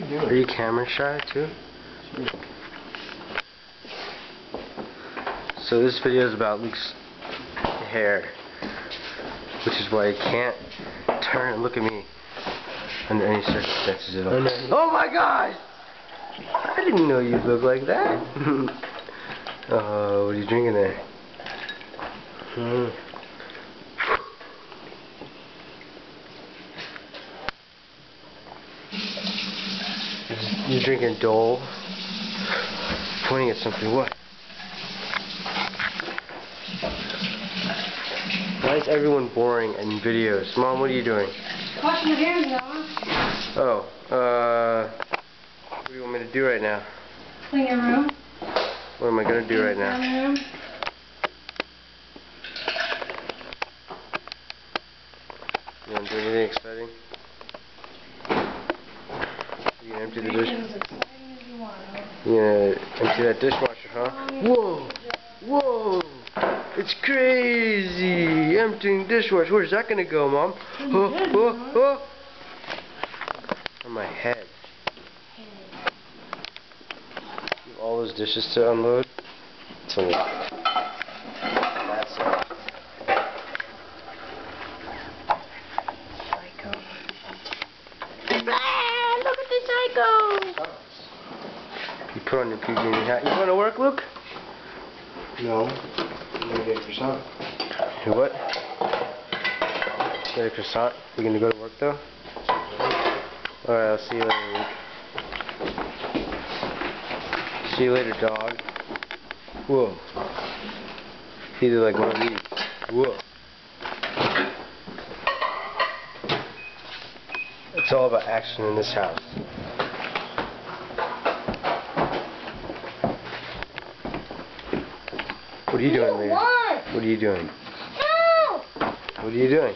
doing? Are you camera shy too? So this video is about Luke's hair, which is why he can't turn and look at me under any circumstances at all. Oh my gosh! I didn't know you'd look like that. Oh, what are you drinking there? You're drinking Dole? Pointing at something, what? Why is everyone boring in videos? Mom, what are you doing? Washing my hands, Noah. Oh, what do you want me to do right now? Clean your room. What am I going to do right now? Room. You want to do anything exciting? You gonna empty the dish? As exciting as you want. You gonna empty that dishwasher, huh? Whoa! Whoa! It's crazy! Emptying dishwasher. Where's that gonna go, Mom? Oh, oh, oh! On my head. You have all those dishes to unload? It's a lot. That's it. Psycho. Look at the psycho! You put on your PG&E hat. You going to work, Luke? No. I'm gonna get a croissant. You what? Get a croissant? You gonna go to work though? Alright, I'll see you later, Luke. See you later, dog. Whoa. He did like one of these. Whoa. It's all about action in this house. What are you doing, Leah? What are you doing? No! What are you doing?